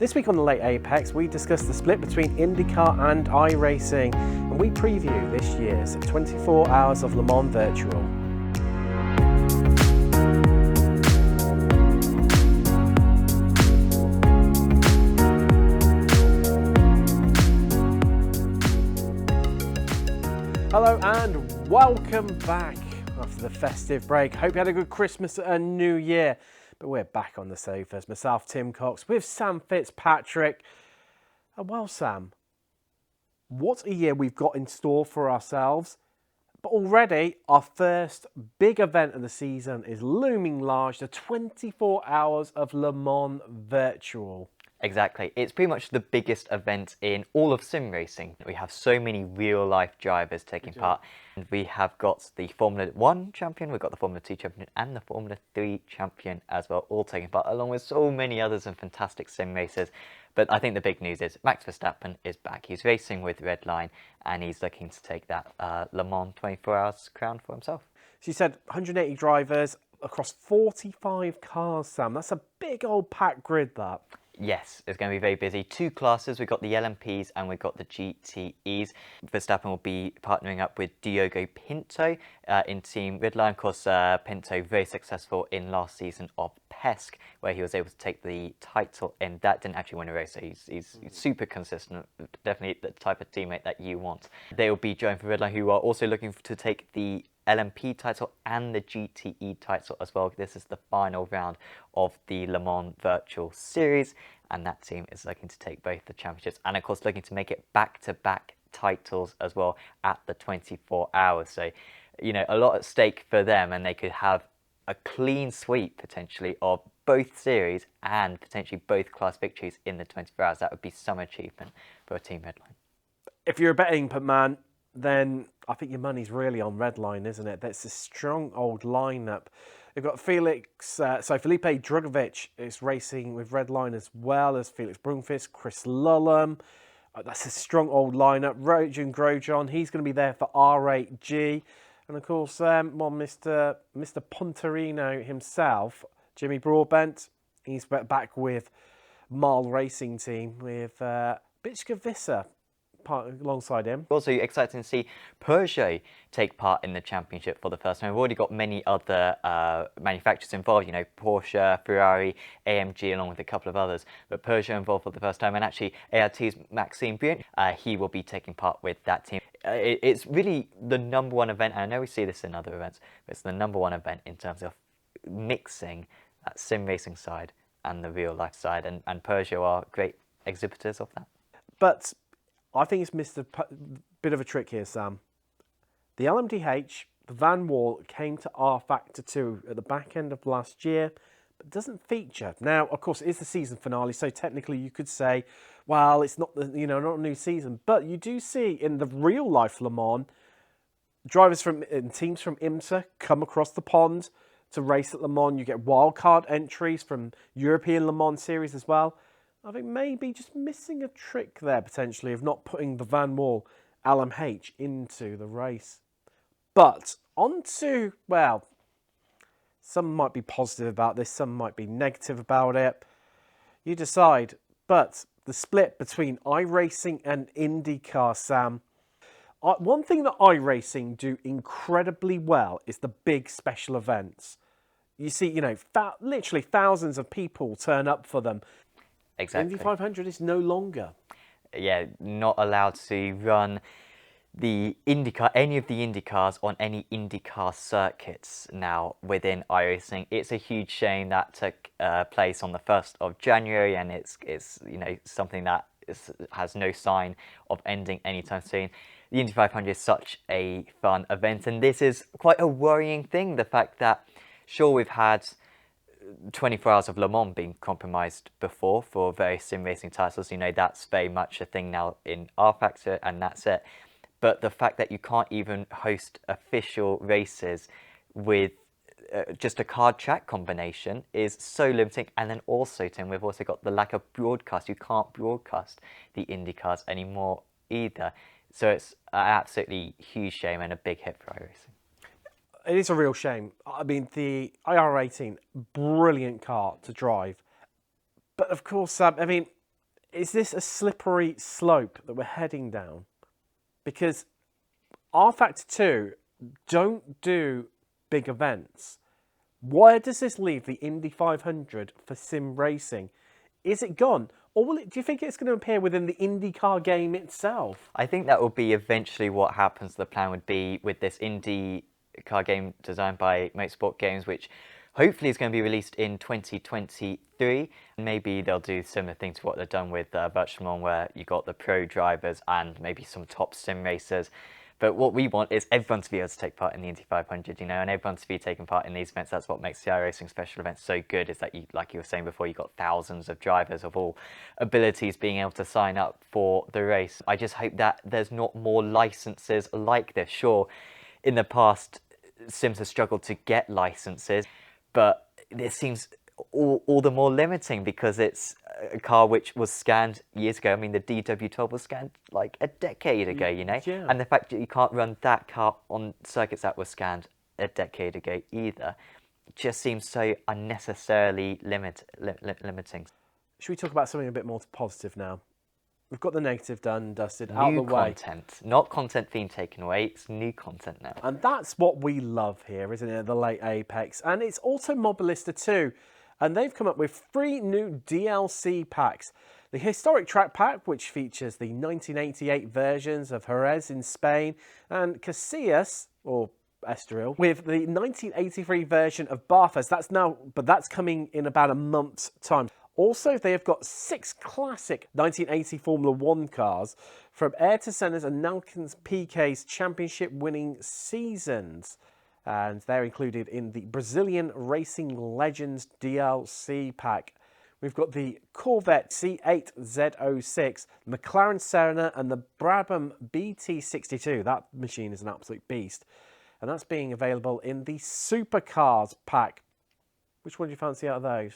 This week on the Late Apex, we discuss the split between IndyCar and iRacing, and we preview this year's 24 Hours of Le Mans Virtual. Hello and welcome back after the festive break. Hope you had a good Christmas and New Year. But we're back on the sofas. Myself, Tim Cox, with Sam Fitzpatrick. And well, Sam, what a year we've got in store for ourselves. But already, our first big event of the season is looming large, the 24 Hours of Le Mans Virtual. Exactly. It's pretty much the biggest event in all of sim racing. We have so many real-life drivers taking part. And we have got the Formula 1 champion, we've got the Formula 2 champion and the Formula 3 champion as well, all taking part, along with so many others and fantastic sim racers. But I think the big news is Max Verstappen is back. He's racing with Redline and he's looking to take that Le Mans 24 Hours crown for himself. So you said 180 drivers across 45 cars, Sam. That's a big old packed grid, that. Yes, it's going to be very busy. Two classes, we've got the LMPs and we've got the GTEs. Verstappen will be partnering up with Diogo Pinto in Team Redline. Of course, Pinto very successful in last season of Pesc, where he was able to take the title, and that didn't actually win a race, so he's super consistent, definitely the type of teammate that you want. They will be joined for Redline, who are also looking to take the LMP title and the GTE title as well. This is the final round of the Le Mans Virtual Series, and that team is looking to take both the championships and of course looking to make it back-to-back titles as well at the 24 hours. So, you know, a lot at stake for them, and they could have a clean sweep potentially of both series and potentially both class victories in the 24 hours. That would be some achievement for a Team Redline. If you're a betting man, then I think your money's really on Redline, isn't it? That's a strong old lineup. They've got Felipe Drugovich is racing with Redline, as well as Felix Brunfist, Chris Lullum. That's a strong old lineup. Rojan Grosjean, he's going to be there for R8G. And of course, Mr. Pontarino himself, Jimmy Broadbent, he's back with Marl Racing Team with Bitchka Visser alongside him. Also exciting to see Peugeot take part in the championship for the first time. We've already got many other manufacturers involved, you know, Porsche, Ferrari, AMG, along with a couple of others. But Peugeot involved for the first time, and actually ART's Maxime Brunt, he will be taking part with that team. It's really the number one event, and I know we see this in other events, but it's the number one event in terms of mixing that sim racing side and the real life side, and Peugeot are great exhibitors of that. But I think it's missed a bit of a trick here, Sam. The LMDH, the Van Wall, came to R Factor 2 at the back end of last year, but doesn't feature. Now, of course, it is the season finale, so technically you could say, well, it's not not a new season. But you do see in the real life Le Mans, drivers and teams from IMSA come across the pond to race at Le Mans. You get wildcard entries from European Le Mans series as well. I think maybe just missing a trick there, potentially, of not putting the Van Wall LMH into the race. But on to, well, some might be positive about this, some might be negative about it. You decide. But the split between iRacing and IndyCar, Sam. One thing that iRacing do incredibly well is the big special events. You see, literally thousands of people turn up for them. Exactly. Indy 500 is no longer. Yeah, not allowed to run the IndyCar, any of the IndyCars on any IndyCar circuits now within iRacing. It's a huge shame that took place on the 1st of January, and it's something that has no sign of ending anytime soon. The Indy 500 is such a fun event, and this is quite a worrying thing. The fact that, sure, we've had 24 Hours of Le Mans being compromised before for various sim racing titles. That's very much a thing now in R Factor, and that's it. But the fact that you can't even host official races with just a card track combination is so limiting. And then also, Tim, we've also got the lack of broadcast. You can't broadcast the IndyCars anymore either. So it's an absolutely huge shame and a big hit for iRacing. It is a real shame. I mean, the IR18, brilliant car to drive. But of course, is this a slippery slope that we're heading down? Because R Factor 2 don't do big events. Where does this leave the Indy 500 for sim racing? Is it gone? Or do you think it's going to appear within the IndyCar game itself? I think that will be eventually what happens. The plan would be with this IndyCar game designed by Motorsport Games, which hopefully is going to be released in 2023. Maybe they'll do similar things to what they've done with Virtual Le Mans, where you got the pro drivers and maybe some top sim racers. But what we want is everyone to be able to take part in the Indy 500, you know, and everyone to be taking part in these events. That's what makes the iRacing special events so good, is that, you, like you were saying before, you've got thousands of drivers of all abilities being able to sign up for the race. I just hope that there's not more licenses like this. Sure, in the past, sims have struggled to get licenses, but it seems all the more limiting because it's a car which was scanned years ago. I mean, the DW12 was scanned like a decade ago, you know? Yeah. And the fact that you can't run that car on circuits that were scanned a decade ago either just seems so unnecessarily limiting. Should we talk about something a bit more positive now? We've got the negative done, dusted, out of the way. New content, not content being taken away, it's new content now. And that's what we love here, isn't it? The late Apex. And it's Automobilista too. And they've come up with 3 new DLC packs. The Historic Track Pack, which features the 1988 versions of Jerez in Spain, and Casillas, or Estoril, with the 1983 version of Bathurst. That's coming in about a month's time. Also, they have got 6 classic 1980 Formula 1 cars from Ayrtonsenna's and Nelson Piquet's championship-winning seasons. And they're included in the Brazilian Racing Legends DLC pack. We've got the Corvette C8 Z06, McLaren Senna, and the Brabham BT62. That machine is an absolute beast. And that's being available in the Supercars pack. Which one do you fancy out of those?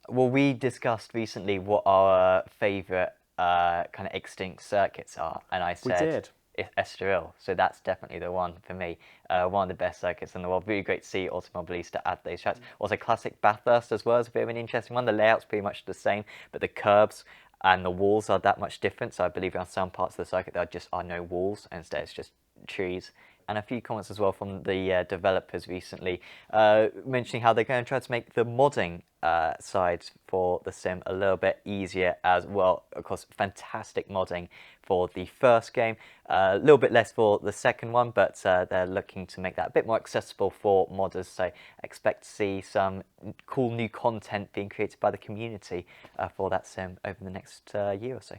Well, we discussed recently what our favourite kind of extinct circuits are, and I said Estoril, so that's definitely the one for me. One of the best circuits in the world. Really great to see Automobilista add those tracks. Also, classic Bathurst as well is a bit of an interesting one. The layout's pretty much the same, but the curbs and the walls are that much different. So I believe on some parts of the circuit there just are no walls, and instead it's just trees. And a few comments as well from the developers recently, mentioning how they're going to try to make the modding side for the sim a little bit easier as well. Of course, fantastic modding for the first game, a little bit less for the second one, but they're looking to make that a bit more accessible for modders. So expect to see some cool new content being created by the community for that sim over the next year or so.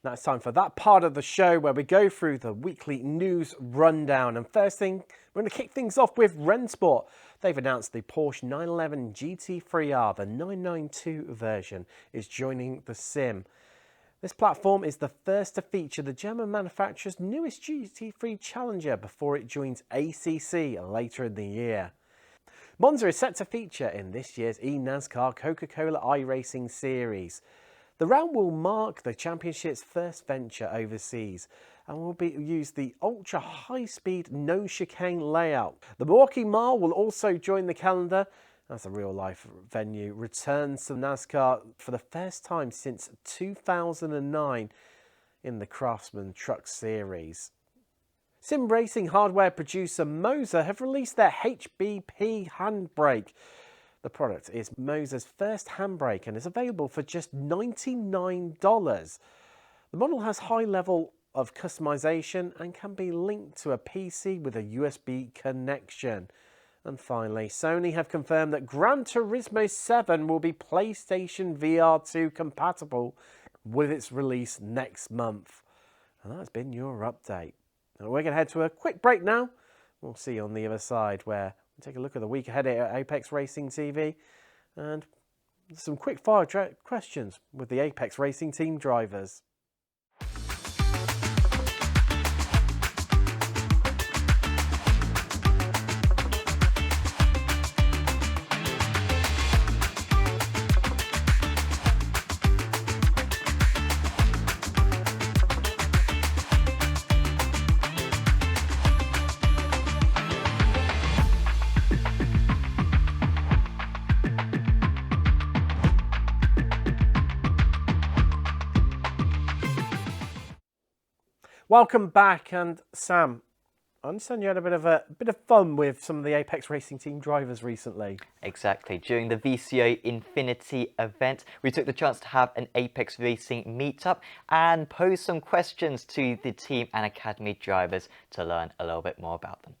Now it's time for that part of the show where we go through the weekly news rundown. And first thing, we're going to kick things off with Rennsport. They've announced the Porsche 911 GT3R, the 992 version, is joining the sim. This platform is the first to feature the German manufacturer's newest GT3 Challenger before it joins ACC later in the year. Monza is set to feature in this year's eNASCAR Coca-Cola iRacing Series. The round will mark the championship's first venture overseas and will use the ultra high-speed no chicane layout. The Milwaukee Mile will also join the calendar as a real-life venue returns to NASCAR for the first time since 2009 in the Craftsman Truck Series. Sim racing hardware producer Moser have released their HBP handbrake. The product is Moser's first handbrake and is available for just $99. The model has high level of customization and can be linked to a PC with a USB connection. And finally, Sony have confirmed that Gran Turismo 7 will be PlayStation VR2 compatible with its release next month. And that's been your update. Now we're going to head to a quick break now. We'll see you on the other side where take a look at the week ahead at Apex Racing TV and some quick fire questions with the Apex Racing team drivers. Welcome back, and Sam, I understand you had a bit of fun with some of the Apex Racing Team drivers recently. Exactly. During the VCO Infinity event, we took the chance to have an Apex Racing meetup and pose some questions to the team and academy drivers to learn a little bit more about them.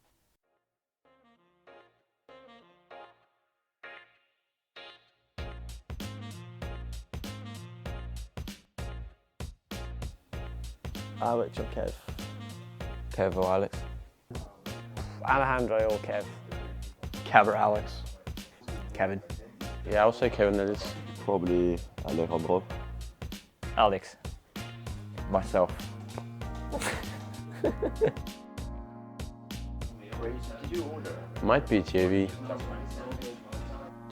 Alex or Kev? Kev or Alex? Alejandro or Kev? Kev or Alex? Kevin. Yeah, I'll say Kevin Ellis. Probably Alejandro. Alex. Myself. Might be JV.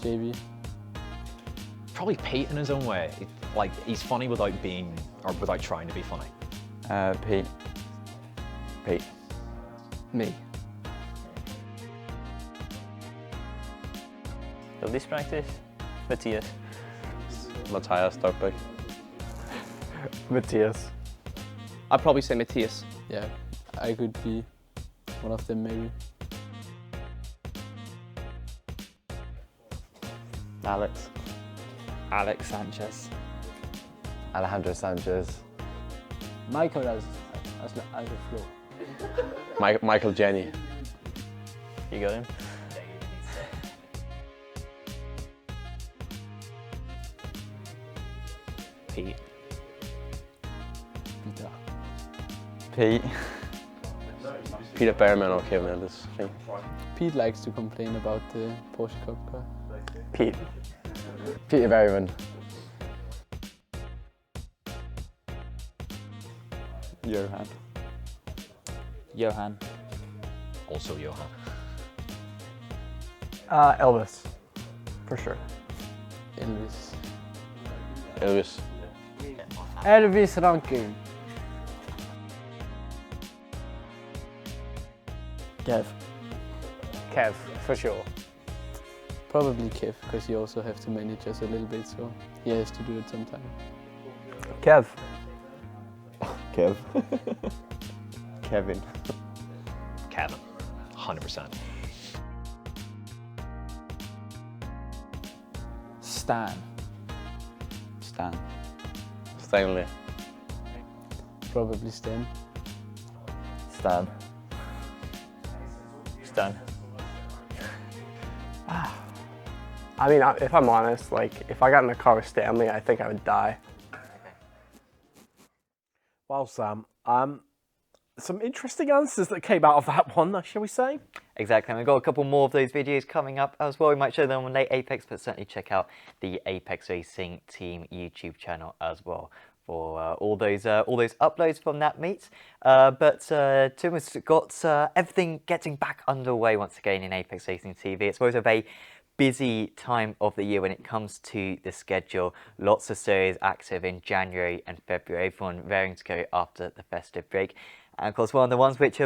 JB. Probably Pete in his own way. Like, he's funny without being, or without trying to be funny. Pete. Pete. Me. So this practice, Matthias. Matthias Stockbeck. Matthias. I'd probably say Matthias. Yeah, I could be one of them maybe. Alex. Alex Sanchez. Alejandro Sanchez. Michael as a flow. Michael Jenny. You got him? Pete. Peter. Pete. Peter Behrman or Kevin Ellis. I think. Pete likes to complain about the Porsche Cup car. Pete. Peter Berryman. Johan. Johan. Also Johan. Elvis. For sure. Elvis. Elvis. Elvis Rankin. Kev. Kev, for sure. Probably Kev, because you also have to manage us a little bit, so he has to do it sometime. Kev. Kev. Kevin. Kevin. 100%. Stan. Stan. Stanley. Probably Stan. Stan. Stan. I mean, if I'm honest, like, if I got in a car with Stanley, I think I would die. Well, Sam, some interesting answers that came out of that one, shall we say? Exactly, and we've got a couple more of those videos coming up as well. We might show them on late Apex, but certainly check out the Apex Racing Team YouTube channel as well for all those uploads from that meet. But Tim has got everything getting back underway once again in Apex Racing TV. It's always a very busy time of the year when it comes to the schedule. Lots of series active in January and February, everyone raring to go after the festive break. And of course, one of the ones which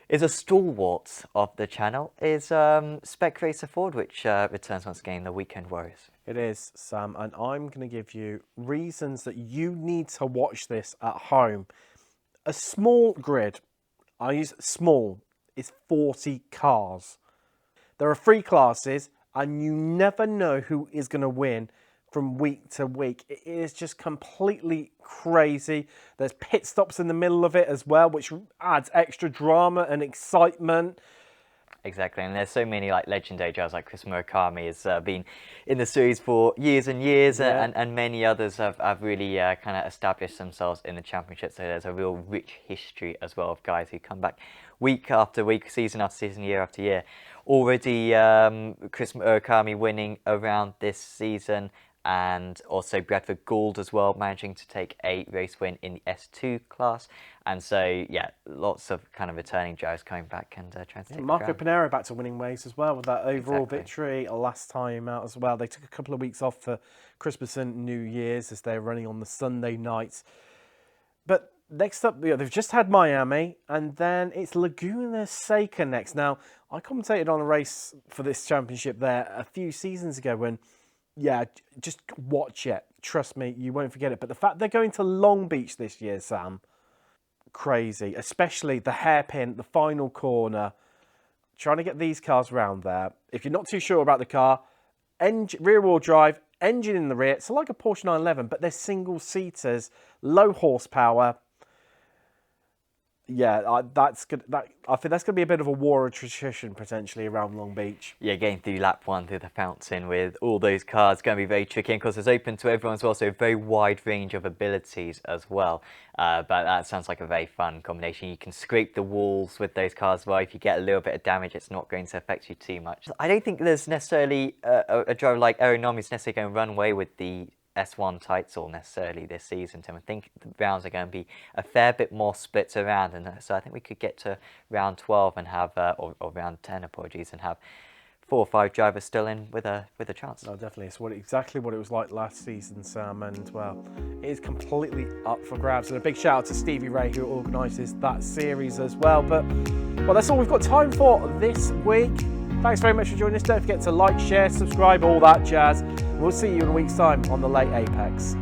is a stalwart of the channel is Spec Racer Ford, which returns once again, the Weekend Warriors. It is, Sam, and I'm going to give you reasons that you need to watch this at home. A small grid, I use small, is 40 cars. There are 3 classes, and you never know who is going to win from week to week. It is just completely crazy. There's pit stops in the middle of it as well, which adds extra drama and excitement. Exactly, and there's so many like legendary drivers like Chris Murakami has been in the series for years and years, Yeah. and many others have really kind of established themselves in the championship. So there's a real rich history as well of guys who come back week after week, season after season, year after year. Already Chris Murakami winning around this season, and also Bradford Gould as well, managing to take a race win in the S2 class. And so, yeah, lots of kind of returning drivers coming back and trying to take Marco the ground. Pinero back to winning ways as well with that overall Exactly. victory last time out as well. They took a couple of weeks off for Christmas and New Year's as they're running on the Sunday nights. But next up, they've just had Miami, and then it's Laguna Seca next. Now, I commentated on a race for this championship there a few seasons ago when, yeah, just watch it. Trust me, you won't forget it. But the fact they're going to Long Beach this year, Sam, crazy, especially the hairpin, the final corner. Trying to get these cars around there. If you're not too sure about the car, rear-wheel drive, engine in the rear. So like a Porsche 911, but they're single-seaters, low horsepower. Yeah, that's good. I think that's going to be a bit of a war of attrition potentially around Long Beach. Yeah, getting through lap 1 through the fountain with all those cars going to be very tricky. And of course, it's open to everyone as well, so a very wide range of abilities as well. But that sounds like a very fun combination. You can scrape the walls with those cars as well. If you get a little bit of damage, it's not going to affect you too much. I don't think there's necessarily a driver like Aeronomy is necessarily going to run away with the S1 title necessarily this season. I think the rounds are going to be a fair bit more split around, and so I think we could get to round 12 and have, or round 10, apologies, and have 4 or 5 drivers still in with a chance. No, definitely. It's exactly what it was like last season, Sam, and well, it is completely up for grabs. And a big shout out to Stevie Ray, who organises that series as well. But well, that's all we've got time for this week. Thanks very much for joining us. Don't forget to like, share, subscribe, all that jazz. We'll see you in a week's time on the Late Apex.